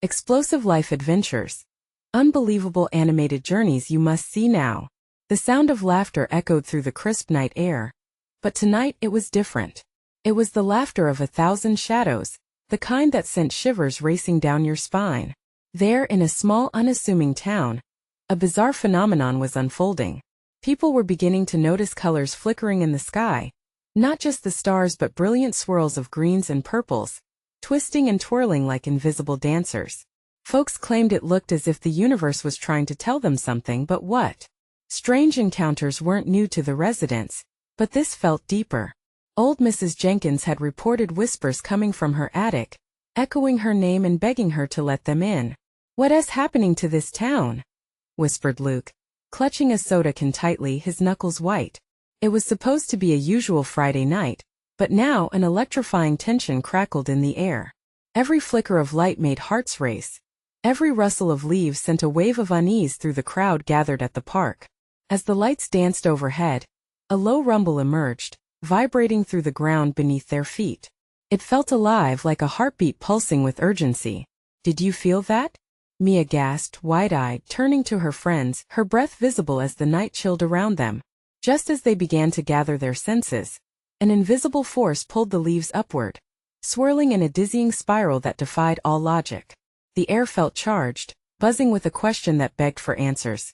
explosive life adventures, unbelievable animated journeys you must see now. The sound of laughter echoed through the crisp night air. But tonight it was different. It was the laughter of 1,000 shadows, the kind that sent shivers racing down your spine. There, in a small, unassuming town, a bizarre phenomenon was unfolding. People were beginning to notice colors flickering in the sky, not just the stars but brilliant swirls of greens and purples, twisting and twirling like invisible dancers. Folks claimed it looked as if the universe was trying to tell them something, but what? Strange encounters weren't new to the residents, but this felt deeper. Old Mrs. Jenkins had reported whispers coming from her attic, echoing her name and begging her to let them in. "What is happening to this town?" whispered Luke, clutching a soda can tightly, his knuckles white. It was supposed to be a usual Friday night, but now an electrifying tension crackled in the air. Every flicker of light made hearts race. Every rustle of leaves sent a wave of unease through the crowd gathered at the park. As the lights danced overhead, a low rumble emerged, vibrating through the ground beneath their feet. It felt alive, like a heartbeat pulsing with urgency. "Did you feel that?" Mia gasped, wide-eyed, turning to her friends, her breath visible as the night chilled around them. Just as they began to gather their senses, an invisible force pulled the leaves upward, swirling in a dizzying spiral that defied all logic. The air felt charged, buzzing with a question that begged for answers.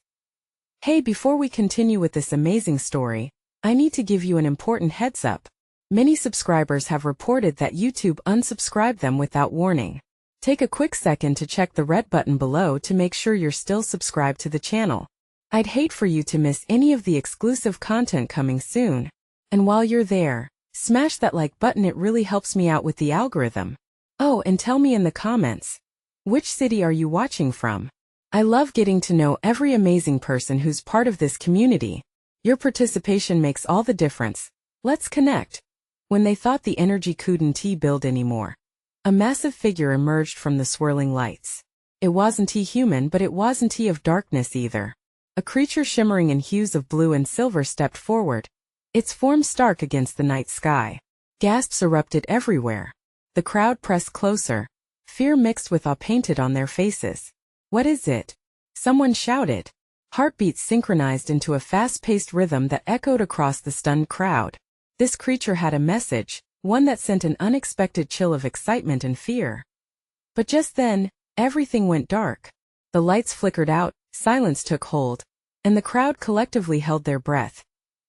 "Hey, before we continue with this amazing story, I need to give you an important heads up. Many subscribers have reported that YouTube unsubscribed them without warning. Take a quick second to check the red button below to make sure you're still subscribed to the channel. I'd hate for you to miss any of the exclusive content coming soon. And while you're there, smash that like button, it really helps me out with the algorithm. Oh, and tell me in the comments, which city are you watching from? I love getting to know every amazing person who's part of this community. Your participation makes all the difference. Let's connect." When they thought the energy couldn't build anymore, a massive figure emerged from the swirling lights. It wasn't human, but it wasn't of darkness either. A creature shimmering in hues of blue and silver stepped forward, its form stark against the night sky. Gasps erupted everywhere. The crowd pressed closer, fear mixed with awe painted on their faces. "What is it?" someone shouted. Heartbeats synchronized into a fast-paced rhythm that echoed across the stunned crowd. This creature had a message, one that sent an unexpected chill of excitement and fear. But just then, everything went dark. The lights flickered out, silence took hold, and the crowd collectively held their breath,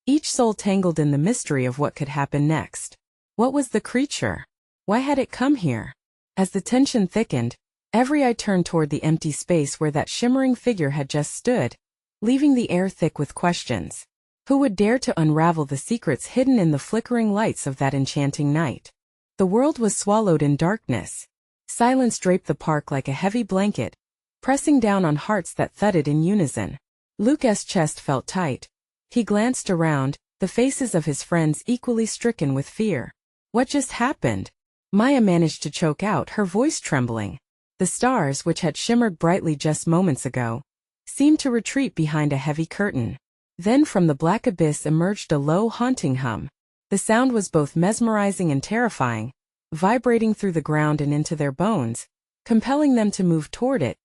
each soul tangled in the mystery of what could happen next. What was the creature? Why had it come here? As the tension thickened, every eye turned toward the empty space where that shimmering figure had just stood, leaving the air thick with questions. Who would dare to unravel the secrets hidden in the flickering lights of that enchanting night? The world was swallowed in darkness. Silence draped the park like a heavy blanket, pressing down on hearts that thudded in unison. Luke's chest felt tight. He glanced around, the faces of his friends equally stricken with fear. "What just happened?" Mia managed to choke out, her voice trembling. The stars, which had shimmered brightly just moments ago, seemed to retreat behind a heavy curtain. Then from the black abyss emerged a low, haunting hum. The sound was both mesmerizing and terrifying, vibrating through the ground and into their bones, compelling them to move toward it,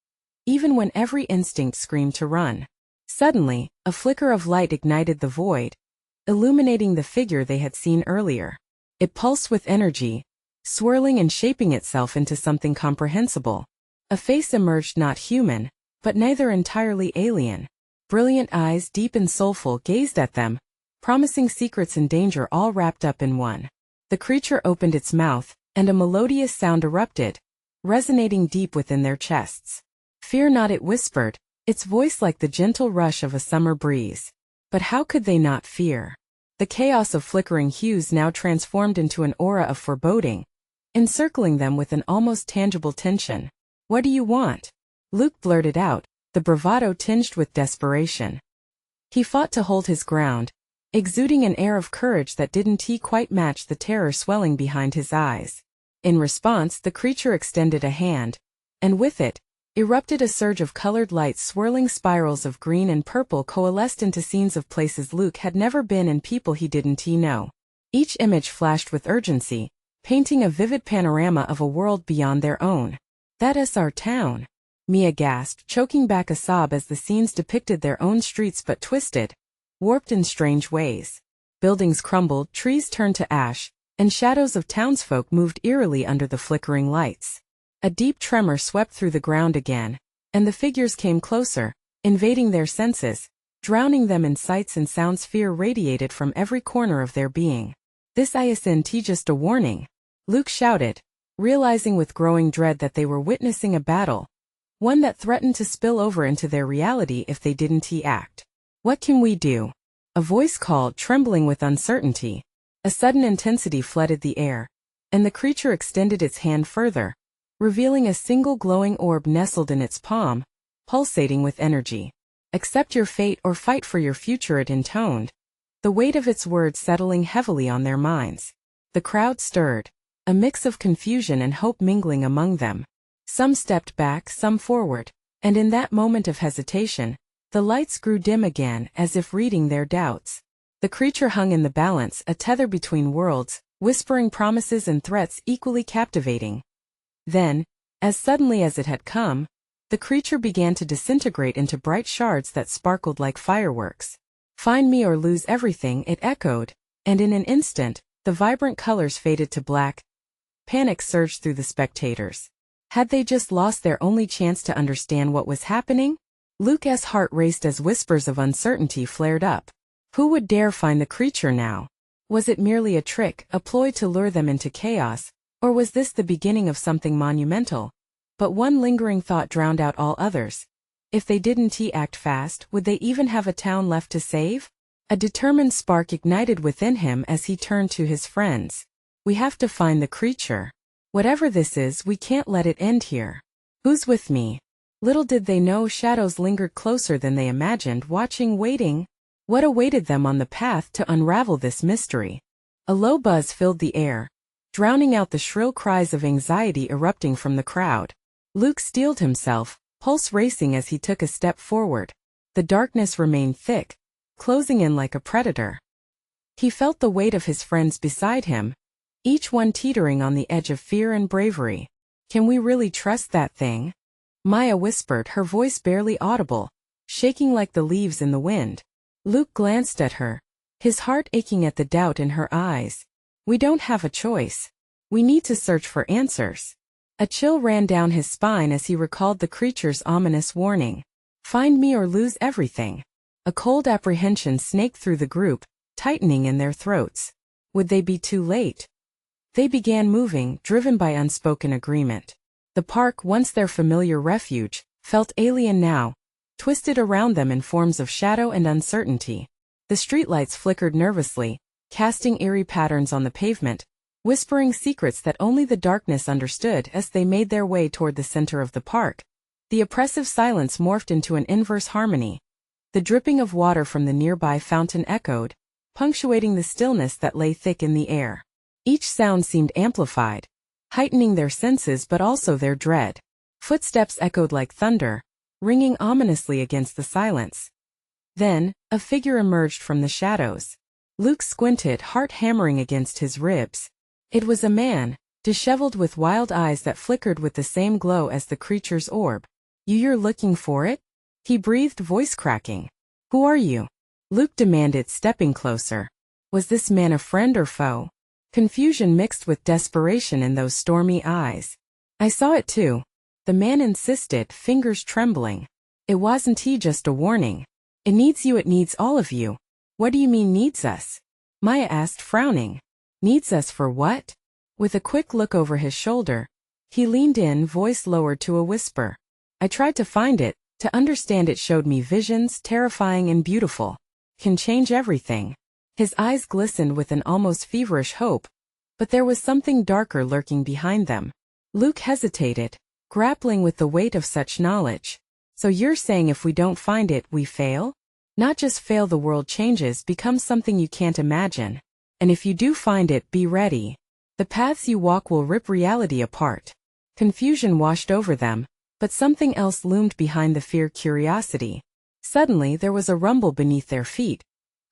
even when every instinct screamed to run. Suddenly, a flicker of light ignited the void, illuminating the figure they had seen earlier. It pulsed with energy, swirling and shaping itself into something comprehensible. A face emerged, not human, but neither entirely alien. Brilliant eyes, deep and soulful, gazed at them, promising secrets and danger all wrapped up in one. The creature opened its mouth, and a melodious sound erupted, resonating deep within their chests. "Fear not," it whispered, its voice like the gentle rush of a summer breeze. But how could they not fear? The chaos of flickering hues now transformed into an aura of foreboding, encircling them with an almost tangible tension. "What do you want?" Luke blurted out, the bravado tinged with desperation. He fought to hold his ground, exuding an air of courage that didn't quite match the terror swelling behind his eyes. In response, the creature extended a hand, and with it, erupted a surge of colored lights. Swirling spirals of green and purple coalesced into scenes of places Luke had never been and people he didn't know. Each image flashed with urgency, painting a vivid panorama of a world beyond their own. That's our town. Mia gasped, choking back a sob as the scenes depicted their own streets but twisted, warped in strange ways. Buildings crumbled, trees turned to ash, and shadows of townsfolk moved eerily under the flickering lights. A deep tremor swept through the ground again, and the figures came closer, invading their senses, drowning them in sights and sounds. Fear radiated from every corner of their being. This isn't just a warning, Luke shouted, realizing with growing dread that they were witnessing a battle, one that threatened to spill over into their reality if they didn't act. What can we do? A voice called, trembling with uncertainty. A sudden intensity flooded the air, and the creature extended its hand further, revealing a single glowing orb nestled in its palm, pulsating with energy. Accept your fate or fight for your future, it intoned, the weight of its words settling heavily on their minds. The crowd stirred, a mix of confusion and hope mingling among them. Some stepped back, some forward, and in that moment of hesitation, the lights grew dim again, as if reading their doubts. The creature hung in the balance, a tether between worlds, whispering promises and threats equally captivating. Then, as suddenly as it had come, the creature began to disintegrate into bright shards that sparkled like fireworks. Find me or lose everything, it echoed, and in an instant, the vibrant colors faded to black. Panic surged through the spectators. Had they just lost their only chance to understand what was happening? Luke's heart raced as whispers of uncertainty flared up. Who would dare find the creature now? Was it merely a trick, a ploy to lure them into chaos, or was this the beginning of something monumental? But one lingering thought drowned out all others. If they didn't act fast, would they even have a town left to save? A determined spark ignited within him as he turned to his friends. We have to find the creature. Whatever this is, we can't let it end here. Who's with me? Little did they know shadows lingered closer than they imagined, watching, waiting. What awaited them on the path to unravel this mystery? A low buzz filled the air, drowning out the shrill cries of anxiety erupting from the crowd. Luke steeled himself, pulse racing as he took a step forward. The darkness remained thick, closing in like a predator. He felt the weight of his friends beside him, each one teetering on the edge of fear and bravery. Can we really trust that thing? Mia whispered, her voice barely audible, shaking like the leaves in the wind. Luke glanced at her, his heart aching at the doubt in her eyes. We don't have a choice. We need to search for answers. A chill ran down his spine as he recalled the creature's ominous warning. Find me or lose everything. A cold apprehension snaked through the group, tightening in their throats. Would they be too late? They began moving, driven by unspoken agreement. The park, once their familiar refuge, felt alien now, twisted around them in forms of shadow and uncertainty. The streetlights flickered nervously, casting eerie patterns on the pavement, whispering secrets that only the darkness understood. As they made their way toward the center of the park, the oppressive silence morphed into an inverse harmony. The dripping of water from the nearby fountain echoed, punctuating the stillness that lay thick in the air. Each sound seemed amplified, heightening their senses but also their dread. Footsteps echoed like thunder, ringing ominously against the silence. Then, a figure emerged from the shadows. Luke squinted, heart hammering against his ribs. It was a man, disheveled with wild eyes that flickered with the same glow as the creature's orb. You're looking for it? He breathed, voice cracking. Who are you? Luke demanded, stepping closer. Was this man a friend or foe? Confusion mixed with desperation in those stormy eyes. I saw it too. The man insisted, fingers trembling. It wasn't just a warning. It needs you, it needs all of you. What do you mean needs us? Mia asked, frowning. Needs us for what? With a quick look over his shoulder, he leaned in, voice lowered to a whisper. I tried to find it, to understand it. Showed me visions, terrifying and beautiful. Can change everything. His eyes glistened with an almost feverish hope, but there was something darker lurking behind them. Luke hesitated, grappling with the weight of such knowledge. So you're saying if we don't find it, we fail? Not just fail, the world changes, becomes something you can't imagine. And if you do find it, be ready. The paths you walk will rip reality apart. Confusion washed over them, but something else loomed behind the fear, curiosity. Suddenly there was a rumble beneath their feet.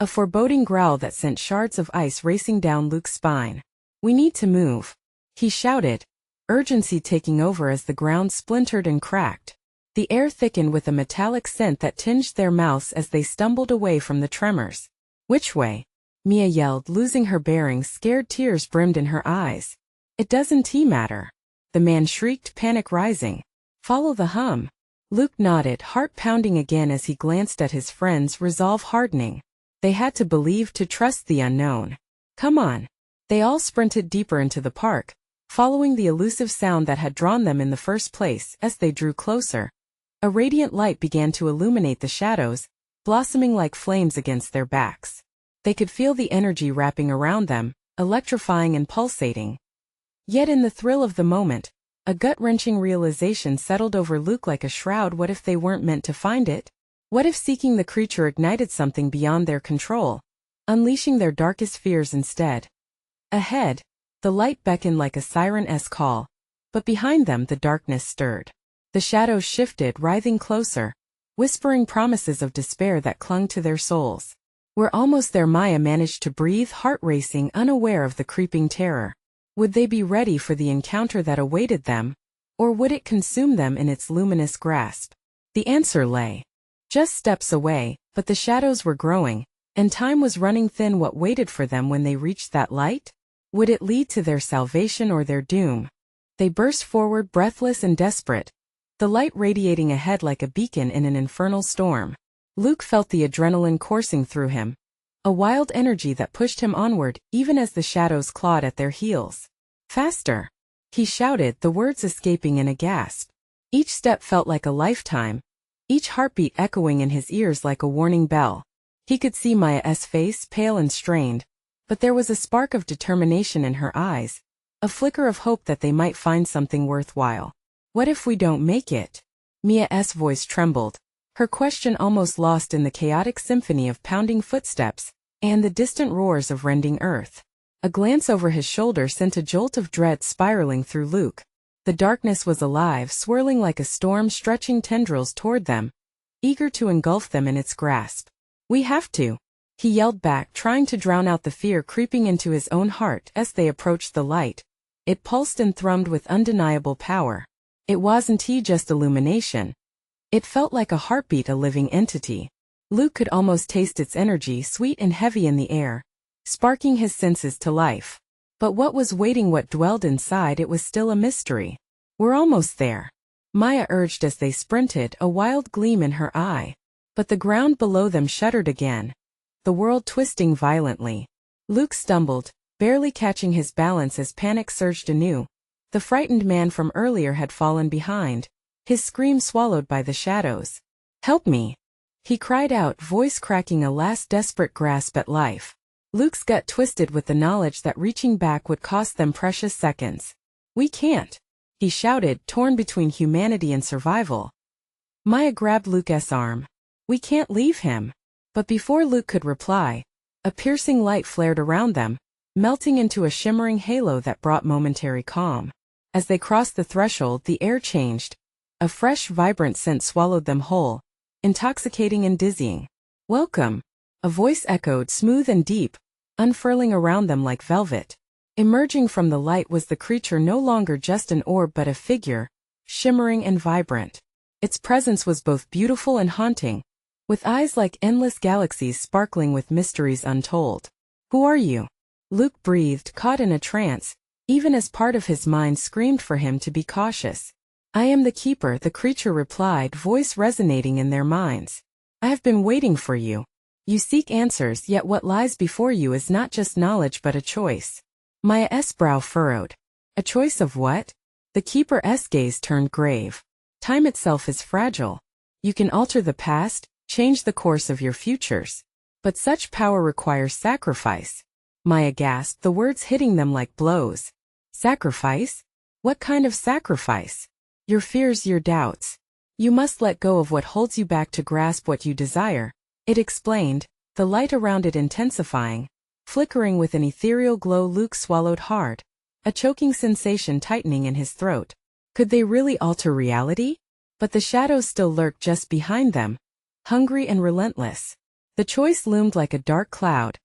A foreboding growl that sent shards of ice racing down Luke's spine. We need to move, he shouted, urgency taking over as the ground splintered and cracked. The air thickened with a metallic scent that tinged their mouths as they stumbled away from the tremors. "Which way?" Mia yelled, losing her bearings, scared tears brimmed in her eyes. "It doesn't matter," the man shrieked, panic rising. "Follow the hum." Luke nodded, heart pounding again as he glanced at his friends, resolve hardening. They had to believe, to trust the unknown. "Come on." They all sprinted deeper into the park, following the elusive sound that had drawn them in the first place. As they drew closer, a radiant light began to illuminate the shadows, blossoming like flames against their backs. They could feel the energy wrapping around them, electrifying and pulsating. Yet in the thrill of the moment, a gut-wrenching realization settled over Luke like a shroud. What if they weren't meant to find it? What if seeking the creature ignited something beyond their control, unleashing their darkest fears instead? Ahead, the light beckoned like a siren-esque call, but behind them the darkness stirred. The shadows shifted, writhing closer, whispering promises of despair that clung to their souls. "We're almost there," Maya managed to breathe, heart racing, unaware of the creeping terror. Would they be ready for the encounter that awaited them, or would it consume them in its luminous grasp? The answer lay just steps away, but the shadows were growing, and time was running thin. What waited for them when they reached that light? Would it lead to their salvation or their doom? They burst forward, breathless and desperate, the light radiating ahead like a beacon in an infernal storm. Luke felt the adrenaline coursing through him, a wild energy that pushed him onward even as the shadows clawed at their heels. "Faster!" he shouted, the words escaping in a gasp. Each step felt like a lifetime, each heartbeat echoing in his ears like a warning bell. He could see Maya's face, pale and strained, but there was a spark of determination in her eyes, a flicker of hope that they might find something worthwhile. "What if we don't make it?" Mia's voice trembled, her question almost lost in the chaotic symphony of pounding footsteps and the distant roars of rending earth. A glance over his shoulder sent a jolt of dread spiraling through Luke. The darkness was alive, swirling like a storm, stretching tendrils toward them, eager to engulf them in its grasp. "We have to," he yelled back, trying to drown out the fear creeping into his own heart. As they approached the light, it pulsed and thrummed with undeniable power. It wasn't just illumination. It felt like a heartbeat, a living entity. Luke could almost taste its energy, sweet and heavy in the air, sparking his senses to life. But what was waiting, what dwelled inside, it was still a mystery. "We're almost there," Maya urged as they sprinted, a wild gleam in her eye. But the ground below them shuddered again, the world twisting violently. Luke stumbled, barely catching his balance as panic surged anew. The frightened man from earlier had fallen behind, his scream swallowed by the shadows. "Help me!" he cried out, voice cracking, a last desperate grasp at life. Luke's gut twisted with the knowledge that reaching back would cost them precious seconds. "We can't!" he shouted, torn between humanity and survival. Maya grabbed Luke's arm. "We can't leave him." But before Luke could reply, a piercing light flared around them, melting into a shimmering halo that brought momentary calm. As they crossed the threshold, the air changed. A fresh, vibrant scent swallowed them whole, intoxicating and dizzying. "Welcome," a voice echoed, smooth and deep, unfurling around them like velvet. Emerging from the light was the creature, no longer just an orb but a figure, shimmering and vibrant. Its presence was both beautiful and haunting, with eyes like endless galaxies sparkling with mysteries untold. "Who are you?" Luke breathed, caught in a trance, even as part of his mind screamed for him to be cautious. "I am the Keeper," the creature replied, voice resonating in their minds. "I have been waiting for you. You seek answers, yet what lies before you is not just knowledge but a choice." Maya's brow furrowed. "A choice of what?" The Keeper's gaze turned grave. "Time itself is fragile. You can alter the past, change the course of your futures. But such power requires sacrifice." Maya gasped, the words hitting them like blows. "Sacrifice? What kind of sacrifice?" "Your fears, your doubts. You must let go of what holds you back to grasp what you desire," it explained, the light around it intensifying, flickering with an ethereal glow. Luke swallowed hard, a choking sensation tightening in his throat. Could they really alter reality? But the shadows still lurked just behind them, hungry and relentless. The choice loomed like a dark cloud,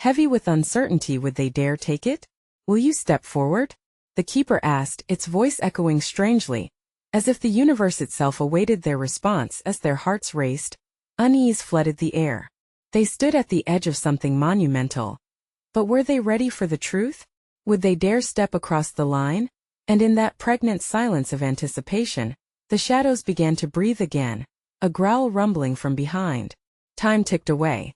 heavy with uncertainty. Would they dare take it? "Will you step forward?" the keeper asked, its voice echoing strangely, as if the universe itself awaited their response. As their hearts raced, unease flooded the air. They stood at the edge of something monumental. But were they ready for the truth? Would they dare step across the line? And in that pregnant silence of anticipation, the shadows began to breathe again, a growl rumbling from behind. Time ticked away.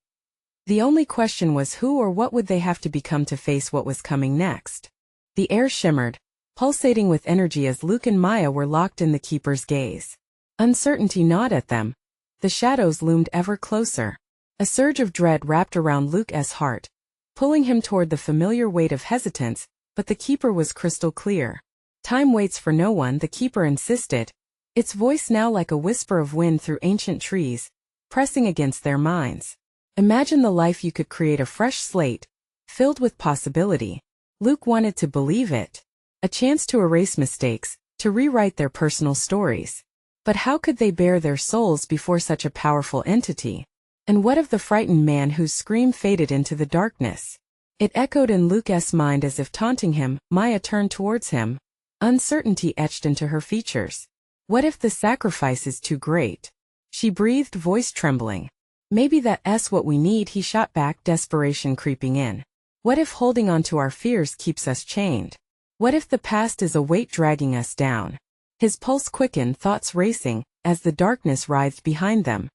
The only question was who or what would they have to become to face what was coming next. The air shimmered, pulsating with energy as Luke and Maya were locked in the keeper's gaze. Uncertainty gnawed at them. The shadows loomed ever closer. A surge of dread wrapped around Luke's heart, pulling him toward the familiar weight of hesitance, but the keeper was crystal clear. Time waits for no one, the keeper insisted, its voice now like a whisper of wind through ancient trees, pressing against their minds. Imagine the life you could create, a fresh slate, filled with possibility. Luke wanted to believe it. A chance to erase mistakes, to rewrite their personal stories. But how could they bare their souls before such a powerful entity? And what of the frightened man whose scream faded into the darkness? It echoed in Luke's mind as if taunting him. Maya turned towards him, uncertainty etched into her features. What if the sacrifice is too great? She breathed, voice trembling. Maybe that's what we need, he shot back, desperation creeping in. What if holding on to our fears keeps us chained? What if the past is a weight dragging us down? His pulse quickened, thoughts racing, as the darkness writhed behind them.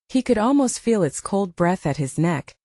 He could almost feel its cold breath at his neck.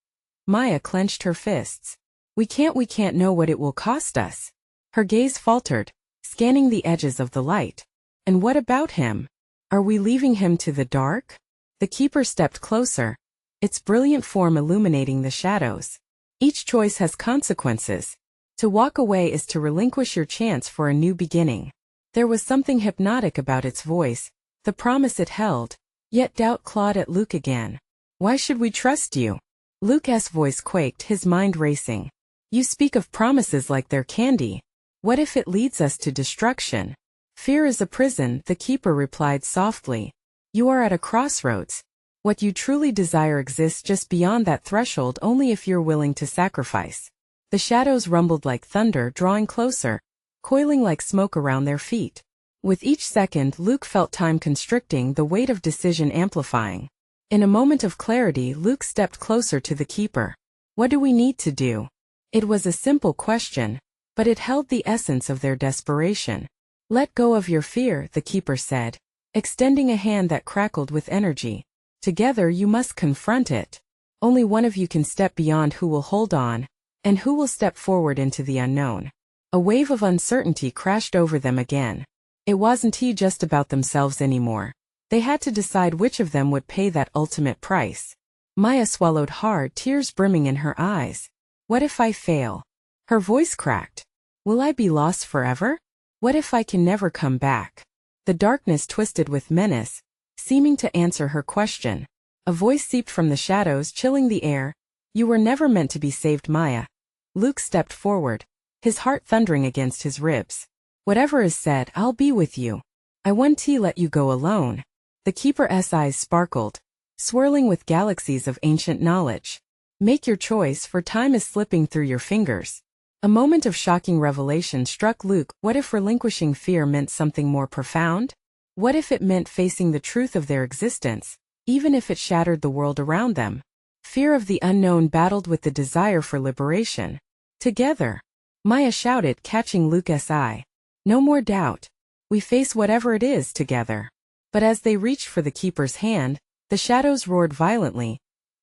Maya clenched her fists. We can't know what it will cost us. Her gaze faltered, scanning the edges of the light. And what about him? Are we leaving him to the dark? The keeper stepped closer, its brilliant form illuminating the shadows. Each choice has consequences. To walk away is to relinquish your chance for a new beginning. There was something hypnotic about its voice, the promise it held, yet doubt clawed at Luke again. Why should we trust you? Luke's voice quaked, his mind racing. You speak of promises like they're candy. What if it leads us to destruction? Fear is a prison, the keeper replied softly. You are at a crossroads. What you truly desire exists just beyond that threshold only if you're willing to sacrifice. The shadows rumbled like thunder, drawing closer, coiling like smoke around their feet. With each second, Luke felt time constricting, the weight of decision amplifying. In a moment of clarity, Luke stepped closer to the keeper. What do we need to do? It was a simple question, but it held the essence of their desperation. Let go of your fear, the keeper said, extending a hand that crackled with energy. Together you must confront it. Only one of you can step beyond. Who will hold on? And who will step forward into the unknown? A wave of uncertainty crashed over them again. It wasn't just about themselves anymore. They had to decide which of them would pay that ultimate price. Maya swallowed hard, tears brimming in her eyes. What if I fail? Her voice cracked. Will I be lost forever? What if I can never come back? The darkness twisted with menace, seeming to answer her question. A voice seeped from the shadows, chilling the air. You were never meant to be saved, Maya. Luke stepped forward, his heart thundering against his ribs. Whatever is said, I'll be with you. I won't let you go alone. The keeper's eyes sparkled, swirling with galaxies of ancient knowledge. Make your choice, for time is slipping through your fingers. A moment of shocking revelation struck Luke. What if relinquishing fear meant something more profound? What if it meant facing the truth of their existence, even if it shattered the world around them? Fear of the unknown battled with the desire for liberation. Together, Maya shouted, catching Luke's eye. No more doubt. We face whatever it is together. But as they reached for the keeper's hand, the shadows roared violently,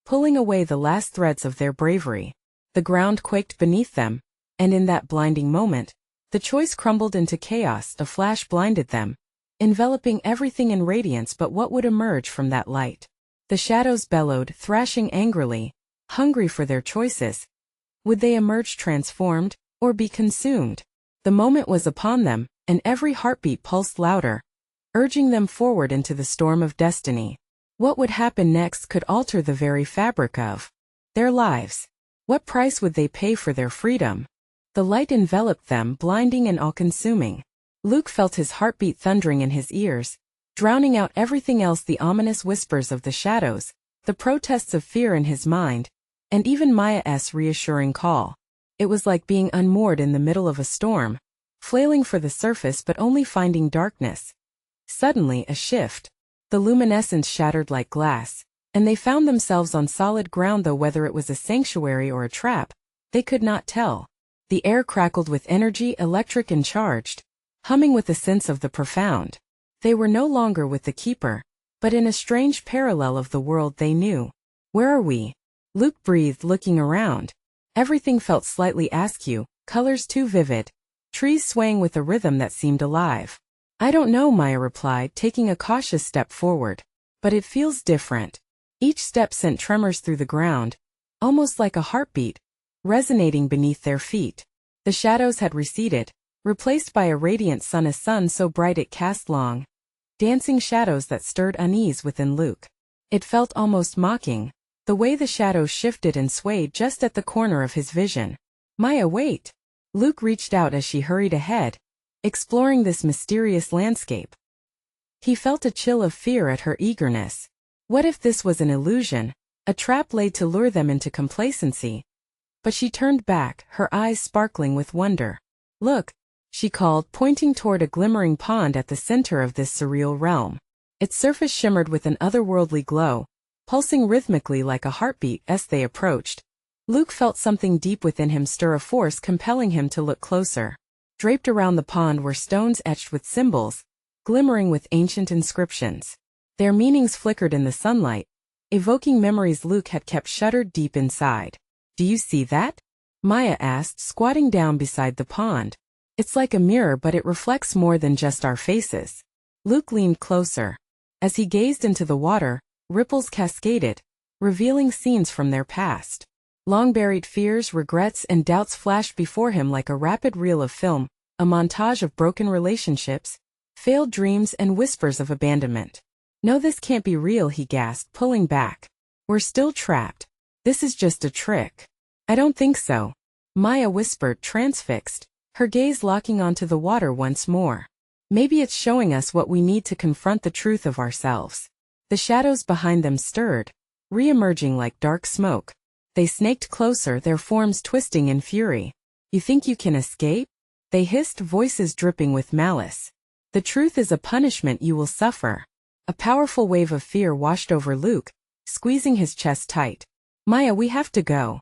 pulling away the last threads of their bravery. The ground quaked beneath them, and in that blinding moment, the choice crumbled into chaos. A flash blinded them, enveloping everything in radiance but what would emerge from that light. The shadows bellowed, thrashing angrily, hungry for their choices. Would they emerge transformed, or be consumed? The moment was upon them, and every heartbeat pulsed louder, urging them forward into the storm of destiny. What would happen next could alter the very fabric of their lives. What price would they pay for their freedom? The light enveloped them, blinding and all-consuming. Luke felt his heartbeat thundering in his ears, drowning out everything else, the ominous whispers of the shadows, the protests of fear in his mind, and even Maya's reassuring call. It was like being unmoored in the middle of a storm, flailing for the surface but only finding darkness. Suddenly, a shift. The luminescence shattered like glass, and they found themselves on solid ground, though whether it was a sanctuary or a trap, they could not tell. The air crackled with energy, electric and charged, humming with a sense of the profound. They were no longer with the Keeper, but in a strange parallel of the world they knew. Where are we? Luke breathed, looking around. Everything felt slightly askew, colors too vivid, trees swaying with a rhythm that seemed alive. I don't know, Mia replied, taking a cautious step forward. But it feels different. Each step sent tremors through the ground, almost like a heartbeat, resonating beneath their feet. The shadows had receded, replaced by a radiant sun, a sun so bright it cast long, dancing shadows that stirred unease within Luke. It felt almost mocking, the way the shadows shifted and swayed just at the corner of his vision. Mia, wait! Luke reached out as she hurried ahead, exploring this mysterious landscape. He felt a chill of fear at her eagerness. What if this was an illusion, a trap laid to lure them into complacency? But she turned back, her eyes sparkling with wonder. Look, she called, pointing toward a glimmering pond at the center of this surreal realm. Its surface shimmered with an otherworldly glow, pulsing rhythmically like a heartbeat. As they approached, Luke felt something deep within him stir, a force compelling him to look closer. Draped around the pond were stones etched with symbols, glimmering with ancient inscriptions. Their meanings flickered in the sunlight, evoking memories Luke had kept shuttered deep inside. Do you see that? Mia asked, squatting down beside the pond. It's like a mirror, but it reflects more than just our faces. Luke leaned closer. As he gazed into the water, ripples cascaded, revealing scenes from their past. Long-buried fears, regrets, and doubts flashed before him like a rapid reel of film, a montage of broken relationships, failed dreams, and whispers of abandonment. No, this can't be real, he gasped, pulling back. We're still trapped. This is just a trick. I don't think so, Mia whispered, transfixed, her gaze locking onto the water once more. Maybe it's showing us what we need to confront the truth of ourselves. The shadows behind them stirred, re-emerging like dark smoke. They snaked closer, their forms twisting in fury. You think you can escape? They hissed, voices dripping with malice. The truth is a punishment you will suffer. A powerful wave of fear washed over Luke, squeezing his chest tight. Mia, we have to go,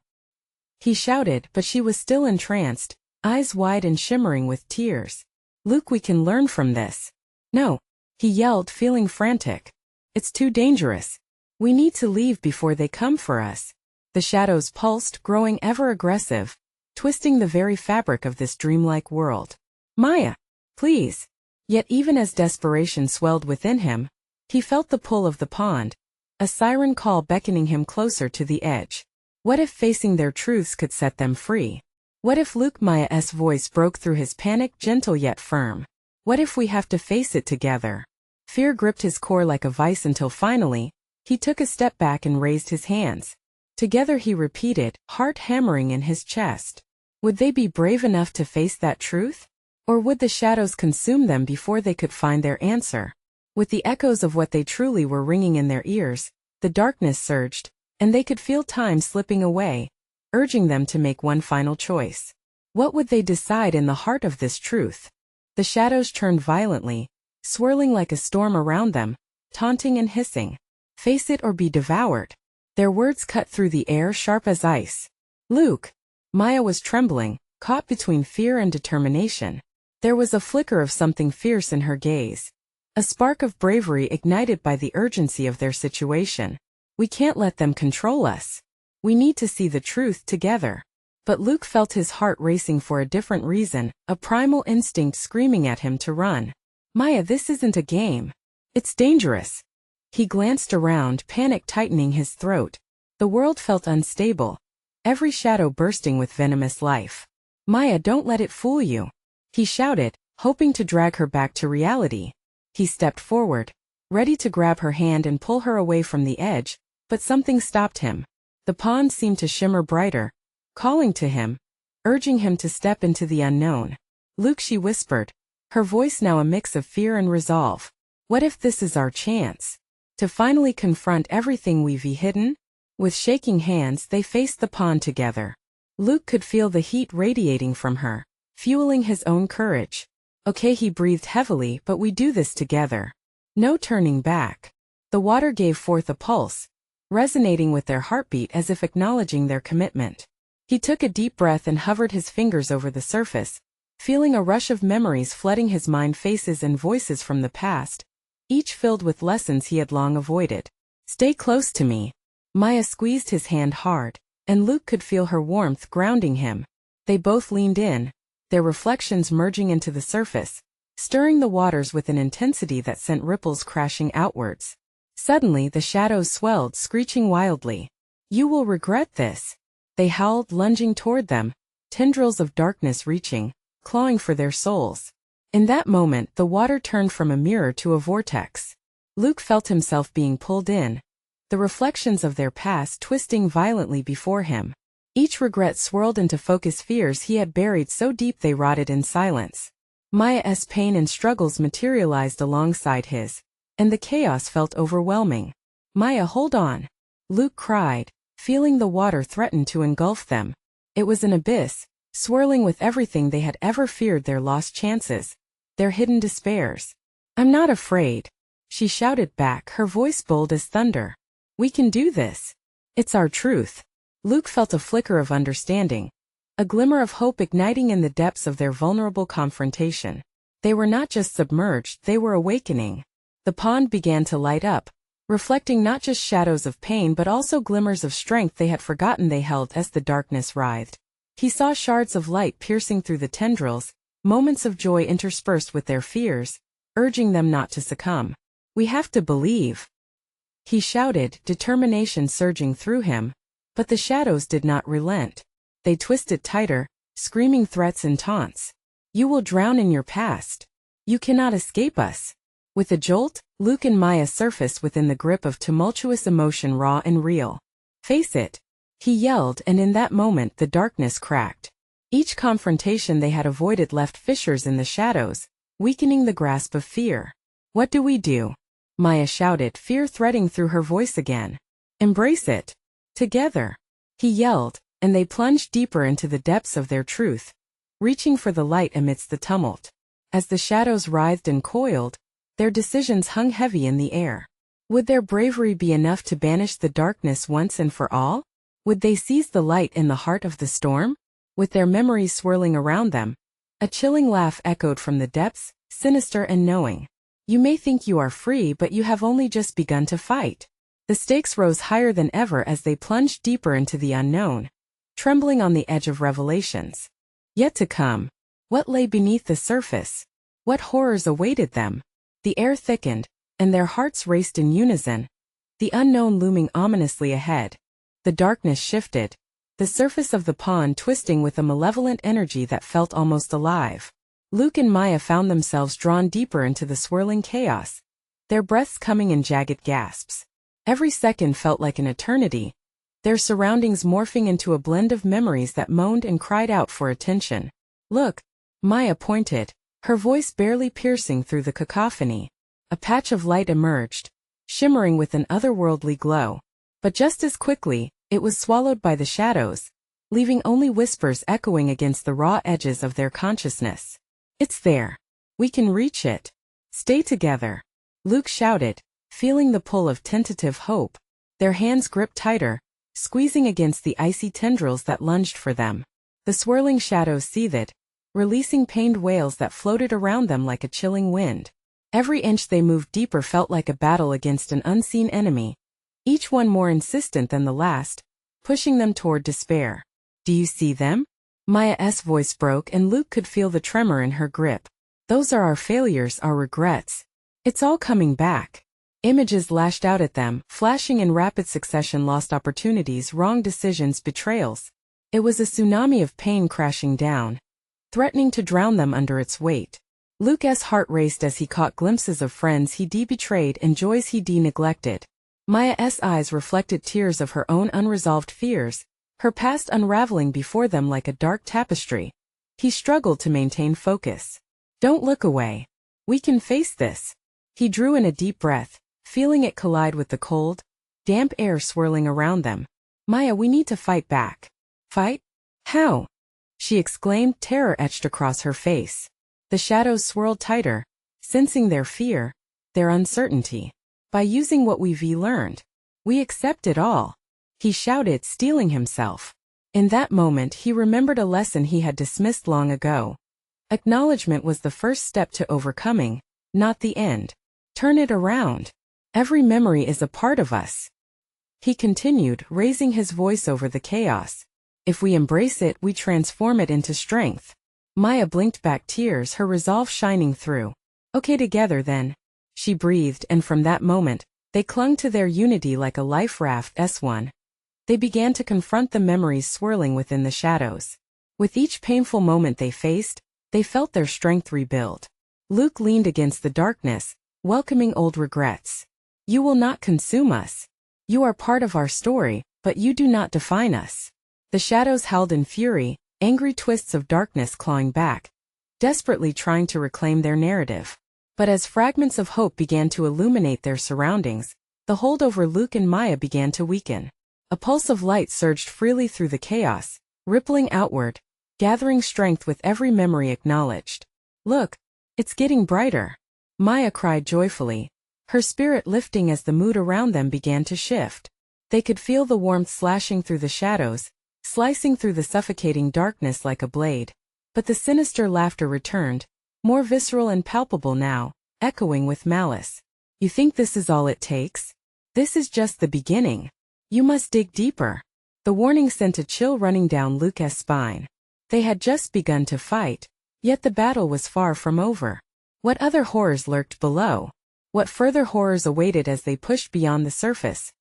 he shouted, but she was still entranced, eyes wide and shimmering with tears. Luke, we can learn from this. No, he yelled, feeling frantic. It's too dangerous. We need to leave before they come for us. The shadows pulsed, growing ever aggressive, twisting the very fabric of this dreamlike world. Mia, please. Yet even as desperation swelled within him, he felt the pull of the pond, a siren call beckoning him closer to the edge. What if facing their truths could set them free? What if Mia's voice broke through his panic, gentle yet firm? What if we have to face it together? Fear gripped his core like a vice until finally, he took a step back and raised his hands. Together, he repeated, heart hammering in his chest. Would they be brave enough to face that truth? Or would the shadows consume them before they could find their answer? With the echoes of what they truly were ringing in their ears, the darkness surged, and they could feel time slipping away, urging them to make one final choice. What would they decide in the heart of this truth? The shadows churned violently, swirling like a storm around them, taunting and hissing. Face it or be devoured. Their words cut through the air, sharp as ice. Luke! Mia was trembling, caught between fear and determination. There was a flicker of something fierce in her gaze, a spark of bravery ignited by the urgency of their situation. We can't let them control us. We need to see the truth together. But Luke felt his heart racing for a different reason, a primal instinct screaming at him to run. Mia, this isn't a game. It's dangerous. He glanced around, panic tightening his throat. The world felt unstable, every shadow bursting with venomous life. Mia, don't let it fool you, he shouted, hoping to drag her back to reality. He stepped forward, ready to grab her hand and pull her away from the edge, but something stopped him. The pond seemed to shimmer brighter, calling to him, urging him to step into the unknown. Luke, she whispered, her voice now a mix of fear and resolve. What if this is our chance? To finally confront everything we've hidden? With shaking hands, they faced the pond together. Luke could feel the heat radiating from her, fueling his own courage. Okay, he breathed heavily, but we do this together. No turning back. The water gave forth a pulse, resonating with their heartbeat as if acknowledging their commitment. He took a deep breath and hovered his fingers over the surface, feeling a rush of memories flooding his mind, faces and voices from the past, each filled with lessons he had long avoided. Stay close to me. Mia squeezed his hand hard, and Luke could feel her warmth grounding him. They both leaned in, their reflections merging into the surface, stirring the waters with an intensity that sent ripples crashing outwards. Suddenly the shadows swelled, screeching wildly. You will regret this. They howled, lunging toward them, tendrils of darkness reaching, clawing for their souls. In that moment the water turned from a mirror to a vortex. Luke felt himself being pulled in, the reflections of their past twisting violently before him. Each regret swirled into focus, fears he had buried so deep they rotted in silence. Mia's pain and struggles materialized alongside his, and the chaos felt overwhelming. Mia, hold on! Luke cried, feeling the water threaten to engulf them. It was an abyss, swirling with everything they had ever feared, their lost chances, their hidden despairs. I'm not afraid, she shouted back, her voice bold as thunder. We can do this. It's our truth. Luke felt a flicker of understanding, a glimmer of hope igniting in the depths of their vulnerable confrontation. They were not just submerged, they were awakening. The pond began to light up, reflecting not just shadows of pain but also glimmers of strength they had forgotten they held. As the darkness writhed, he saw shards of light piercing through the tendrils, moments of joy interspersed with their fears, urging them not to succumb. We have to believe, he shouted, determination surging through him. But the shadows did not relent. They twisted tighter, screaming threats and taunts. You will drown in your past. You cannot escape us. With a jolt, Luke and Mia surfaced within the grip of tumultuous emotion, raw and real. Face it, he yelled, and in that moment the darkness cracked. Each confrontation they had avoided left fissures in the shadows, weakening the grasp of fear. What do we do? Mia shouted, fear threading through her voice again. Embrace it. Together, he yelled, and they plunged deeper into the depths of their truth, reaching for the light amidst the tumult. As the shadows writhed and coiled, their decisions hung heavy in the air. Would their bravery be enough to banish the darkness once and for all? Would they seize the light in the heart of the storm? With their memories swirling around them, a chilling laugh echoed from the depths, sinister and knowing. You may think you are free, but you have only just begun to fight. The stakes rose higher than ever as they plunged deeper into the unknown, trembling on the edge of revelations yet to come. What lay beneath the surface? What horrors awaited them? The air thickened, and their hearts raced in unison, the unknown looming ominously ahead. The darkness shifted, the surface of the pond twisting with a malevolent energy that felt almost alive. Luke and Mia found themselves drawn deeper into the swirling chaos, their breaths coming in jagged gasps. Every second felt like an eternity, their surroundings morphing into a blend of memories that moaned and cried out for attention. Look, Mia pointed, her voice barely piercing through the cacophony. A patch of light emerged, shimmering with an otherworldly glow. But just as quickly, it was swallowed by the shadows, leaving only whispers echoing against the raw edges of their consciousness. It's there. We can reach it. Stay together, Luke shouted, feeling the pull of tentative hope. Their hands gripped tighter, squeezing against the icy tendrils that lunged for them. The swirling shadows seethed, releasing pained wails that floated around them like a chilling wind. Every inch they moved deeper felt like a battle against an unseen enemy, each one more insistent than the last, pushing them toward despair. Do you see them? Mia's voice broke, and Luke could feel the tremor in her grip. Those are our failures, our regrets. It's all coming back. Images lashed out at them, flashing in rapid succession: lost opportunities, wrong decisions, betrayals. It was a tsunami of pain crashing down, threatening to drown them under its weight. Luke's heart raced as he caught glimpses of friends he'd betrayed and joys he'd neglected. Mia's eyes reflected tears of her own unresolved fears, her past unraveling before them like a dark tapestry. He struggled to maintain focus. Don't look away. We can face this. He drew in a deep breath, feeling it collide with the cold, damp air swirling around them. Mia, we need to fight back. Fight? How? she exclaimed, terror etched across her face. The shadows swirled tighter, sensing their fear, their uncertainty. By using what we've learned, we accept it all, he shouted, steeling himself. In that moment he remembered a lesson he had dismissed long ago. Acknowledgement was the first step to overcoming, not the end. Turn it around. Every memory is a part of us, he continued, raising his voice over the chaos. If we embrace it, we transform it into strength. Mia blinked back, tears, her resolve shining through. Okay, together then, she breathed, and from that moment, they clung to their unity like a life raft. S1. They began to confront the memories swirling within the shadows. With each painful moment they faced, they felt their strength rebuild. Luke leaned against the darkness, welcoming old regrets. You will not consume us. You are part of our story, but you do not define us. The shadows howled in fury, angry twists of darkness clawing back, desperately trying to reclaim their narrative. But as fragments of hope began to illuminate their surroundings, the hold over Luke and Mia began to weaken. A pulse of light surged freely through the chaos, rippling outward, gathering strength with every memory acknowledged. Look, it's getting brighter, Mia cried joyfully, her spirit lifting as the mood around them began to shift. They could feel the warmth slashing through the shadows, slicing through the suffocating darkness like a blade. But the sinister laughter returned, more visceral and palpable now, echoing with malice. You think this is all it takes? This is just the beginning. You must dig deeper. The warning sent a chill running down Luke's spine. They had just begun to fight, yet the battle was far from over. What other horrors lurked below? What further horrors awaited as they pushed beyond the surface?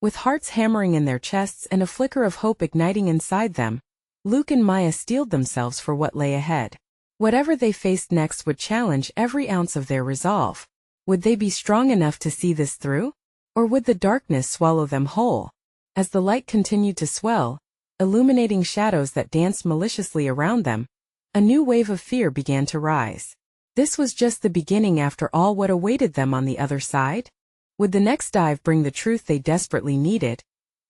With hearts hammering in their chests and a flicker of hope igniting inside them, Luke and Mia steeled themselves for what lay ahead. Whatever they faced next would challenge every ounce of their resolve. Would they be strong enough to see this through? Or would the darkness swallow them whole? As the light continued to swell, illuminating shadows that danced maliciously around them, a new wave of fear began to rise. This was just the beginning after all. What awaited them on the other side? Would the next dive bring the truth they desperately needed?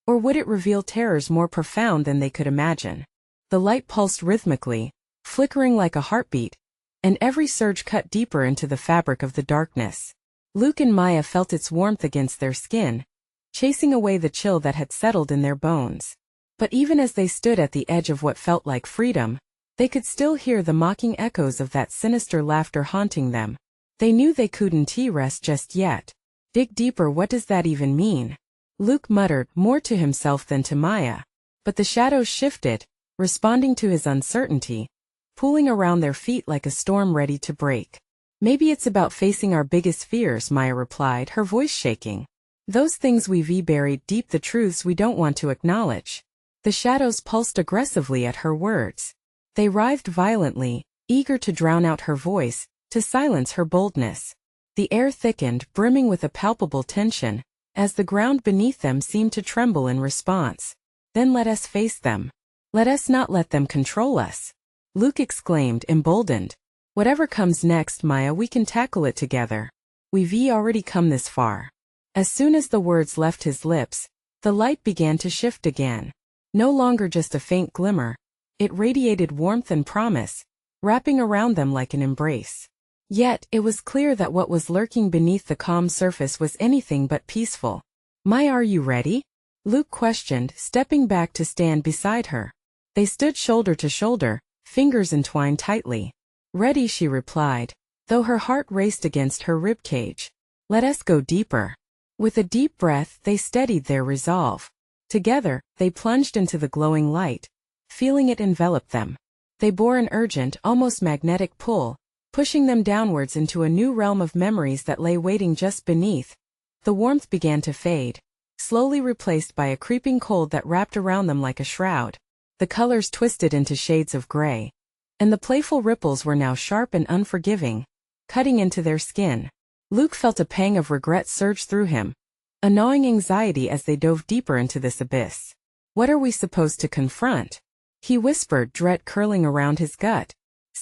Or would it reveal terrors more profound than they could imagine? The light pulsed rhythmically, flickering like a heartbeat, and every surge cut deeper into the fabric of the darkness. Luke and Mia felt its warmth against their skin, chasing away the chill that had settled in their bones. But even as they stood at the edge of what felt like freedom, they could still hear the mocking echoes of that sinister laughter haunting them. They knew they couldn't rest just yet. Dig deeper, what does that even mean? Luke muttered, more to himself than to Mia. But the shadows shifted, responding to his uncertainty, pooling around their feet like a storm ready to break. Maybe it's about facing our biggest fears, Mia replied, her voice shaking. Those things we've buried deep, the truths we don't want to acknowledge. The shadows pulsed aggressively at her words. They writhed violently, eager to drown out her voice, to silence her boldness. The air thickened, brimming with a palpable tension, as the ground beneath them seemed to tremble in response. Then let us face them. Let us not let them control us, Luke exclaimed, emboldened. Whatever comes next, Mia, we can tackle it together. We've already come this far. As soon as the words left his lips, the light began to shift again. No longer just a faint glimmer, it radiated warmth and promise, wrapping around them like an embrace. Yet, it was clear that what was lurking beneath the calm surface was anything but peaceful. Mia, are you ready? Luke questioned, stepping back to stand beside her. They stood shoulder to shoulder, fingers entwined tightly. Ready, she replied, though her heart raced against her ribcage. Let us go deeper. With a deep breath, they steadied their resolve. Together, they plunged into the glowing light, feeling it envelop them. They bore an urgent, almost magnetic pull, pushing them downwards into a new realm of memories that lay waiting just beneath. The warmth began to fade, slowly replaced by a creeping cold that wrapped around them like a shroud. The colors twisted into shades of gray, and the playful ripples were now sharp and unforgiving, cutting into their skin. Luke felt a pang of regret surge through him, a gnawing anxiety as they dove deeper into this abyss. What are we supposed to confront? He whispered, dread curling around his gut.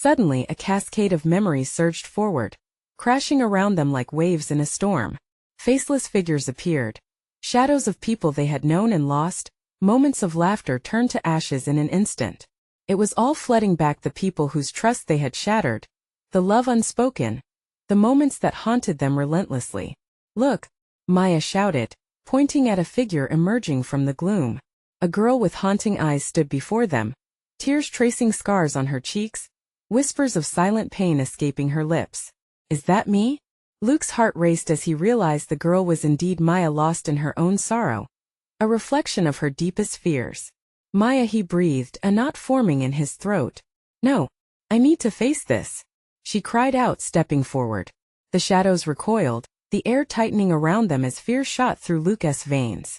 Suddenly, a cascade of memories surged forward, crashing around them like waves in a storm. Faceless figures appeared, shadows of people they had known and lost, moments of laughter turned to ashes in an instant. It was all flooding back the people whose trust they had shattered, the love unspoken, the moments that haunted them relentlessly. "Look," Maya shouted, pointing at a figure emerging from the gloom. A girl with haunting eyes stood before them, tears tracing scars on her cheeks, whispers of silent pain escaping her lips. "Is that me?" Luke's heart raced as he realized the girl was indeed Maya, lost in her own sorrow, a reflection of her deepest fears. "Maya," he breathed, a knot forming in his throat. "No, I need to face this," she cried out, stepping forward. The shadows recoiled, the air tightening around them as fear shot through Luke's veins.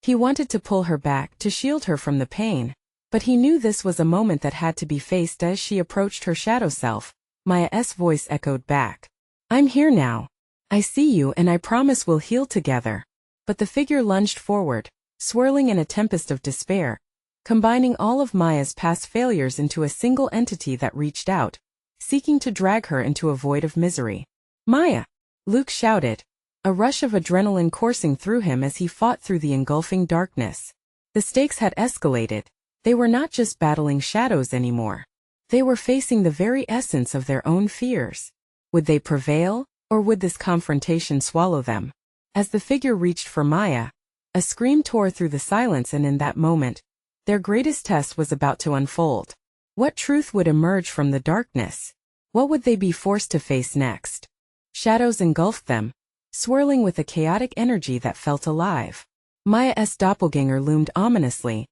He wanted to pull her back, to shield her from the pain, but he knew this was a moment that had to be faced. As she approached her shadow self, Maya's voice echoed back. "I'm here now. I see you, and I promise we'll heal together." But the figure lunged forward, swirling in a tempest of despair, combining all of Maya's past failures into a single entity that reached out, seeking to drag her into a void of misery. "Maya!" Luke shouted, a rush of adrenaline coursing through him as he fought through the engulfing darkness. The stakes had escalated. They were not just battling shadows anymore. They were facing the very essence of their own fears. Would they prevail, or would this confrontation swallow them? As the figure reached for Maya, a scream tore through the silence, and in that moment, their greatest test was about to unfold. What truth would emerge from the darkness? What would they be forced to face next? Shadows engulfed them, swirling with a chaotic energy that felt alive. Maya's doppelganger loomed ominously,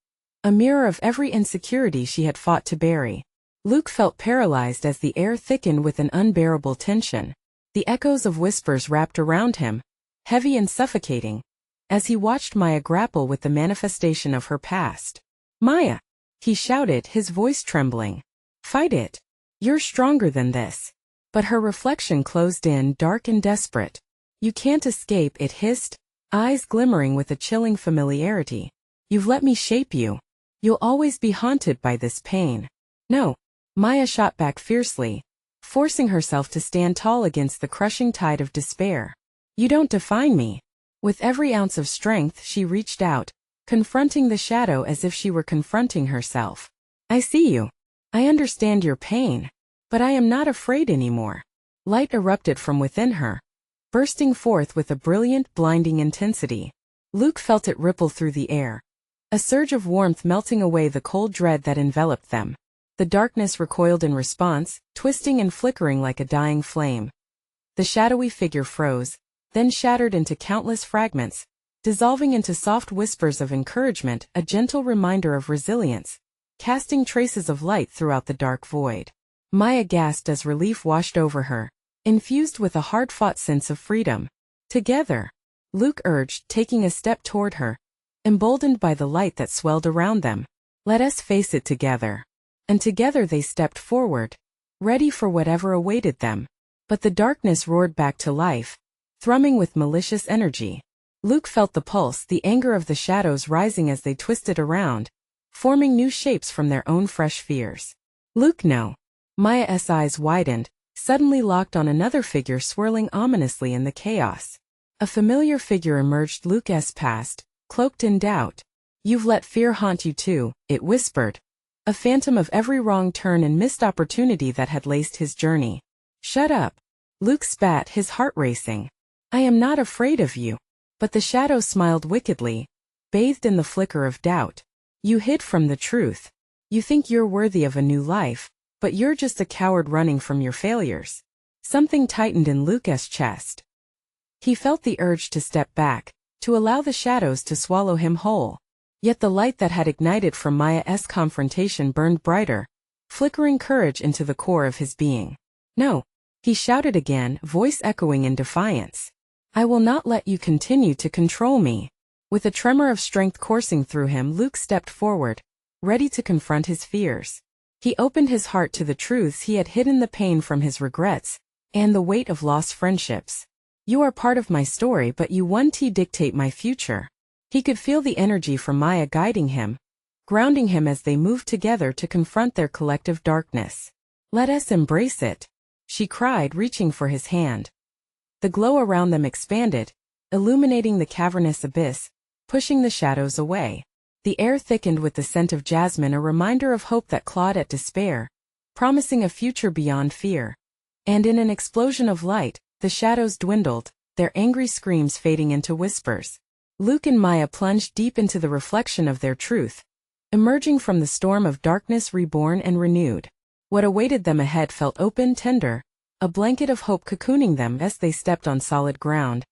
a mirror of every insecurity she had fought to bury. Luke felt paralyzed as the air thickened with an unbearable tension. The echoes of whispers wrapped around him, heavy and suffocating, as he watched Maya grapple with the manifestation of her past. "Maya!" he shouted, his voice trembling. "Fight it. You're stronger than this." But her reflection closed in, dark and desperate. "You can't escape," it hissed, eyes glimmering with a chilling familiarity. "You've let me shape you. You'll always be haunted by this pain." "No." Maya shot back fiercely, forcing herself to stand tall against the crushing tide of despair. "You don't define me." With every ounce of strength she reached out, confronting the shadow as if she were confronting herself. "I see you. I understand your pain. But I am not afraid anymore." Light erupted from within her, bursting forth with a brilliant, blinding intensity. Luke felt it ripple through the air, a surge of warmth melting away the cold dread that enveloped them. The darkness recoiled in response, twisting and flickering like a dying flame. The shadowy figure froze, then shattered into countless fragments, dissolving into soft whispers of encouragement, a gentle reminder of resilience, casting traces of light throughout the dark void. Maya gasped as relief washed over her, infused with a hard-fought sense of freedom. "Together," Luke urged, taking a step toward her, emboldened by the light that swelled around them. "Let us face it together." And together they stepped forward, ready for whatever awaited them. But the darkness roared back to life, thrumming with malicious energy. Luke felt the pulse, the anger of the shadows rising as they twisted around, forming new shapes from their own fresh fears. "Luke, no." Maya's eyes widened, suddenly locked on another figure swirling ominously in the chaos. A familiar figure emerged Luke's past, cloaked in doubt. "You've let fear haunt you too," it whispered, a phantom of every wrong turn and missed opportunity that had laced his journey. "Shut up." Luke spat, his heart racing. "I am not afraid of you." But the shadow smiled wickedly, bathed in the flicker of doubt. "You hid from the truth. You think you're worthy of a new life, but you're just a coward running from your failures." Something tightened in Luke's chest. He felt the urge to step back, to allow the shadows to swallow him whole. Yet the light that had ignited from Maya's confrontation burned brighter, flickering courage into the core of his being. "No," he shouted again, voice echoing in defiance. "I will not let you continue to control me." With a tremor of strength coursing through him, Luke stepped forward, ready to confront his fears. He opened his heart to the truths he had hidden, the pain from his regrets, and the weight of lost friendships. "You are part of my story, but you won't dictate my future." He could feel the energy from Maya guiding him, grounding him as they moved together to confront their collective darkness. "Let us embrace it," she cried, reaching for his hand. The glow around them expanded, illuminating the cavernous abyss, pushing the shadows away. The air thickened with the scent of jasmine, a reminder of hope that clawed at despair, promising a future beyond fear. And in an explosion of light, the shadows dwindled, their angry screams fading into whispers. Luke and Maya plunged deep into the reflection of their truth, emerging from the storm of darkness reborn and renewed. What awaited them ahead felt open, tender, a blanket of hope cocooning them as they stepped on solid ground.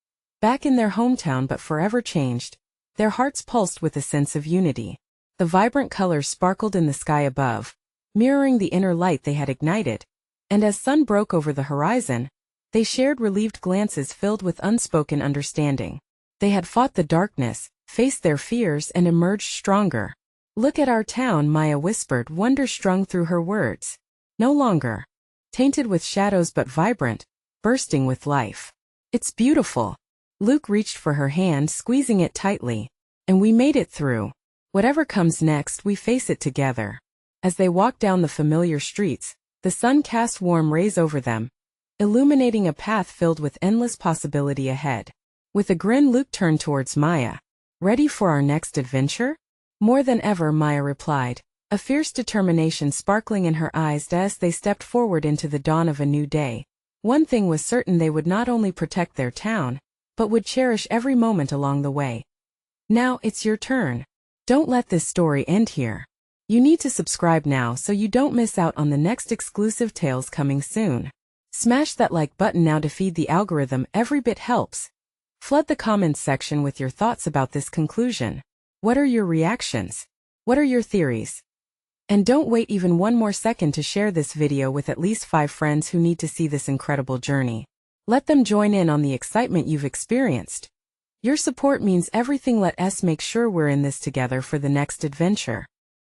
Back in their hometown but forever changed, their hearts pulsed with a sense of unity. The vibrant colors sparkled in the sky above, mirroring the inner light they had ignited, and as sun broke over the horizon, they shared relieved glances filled with unspoken understanding. They had fought the darkness, faced their fears, and emerged stronger. "Look at our town," Maya whispered, wonder strung through her words. No longer tainted with shadows but vibrant, bursting with life. "It's beautiful." Luke reached for her hand, squeezing it tightly. "And we made it through. Whatever comes next, we face it together." As they walked down the familiar streets, the sun cast warm rays over them, illuminating a path filled with endless possibility ahead. With a grin, Luke turned towards Maya. "Ready for our next adventure?" "More than ever," Maya replied, a fierce determination sparkling in her eyes as they stepped forward into the dawn of a new day. One thing was certain: they would not only protect their town, but would cherish every moment along the way. Now it's your turn. Don't let this story end here. You need to subscribe now so you don't miss out on the next exclusive tales coming soon. Smash that like button now to feed the algorithm, every bit helps. Flood the comments section with your thoughts about this conclusion. What are your reactions? What are your theories? And don't wait even one more second to share this video with at least 5 friends who need to see this incredible journey. Let them join in on the excitement you've experienced. Your support means everything. Let us make sure we're in this together for the next adventure.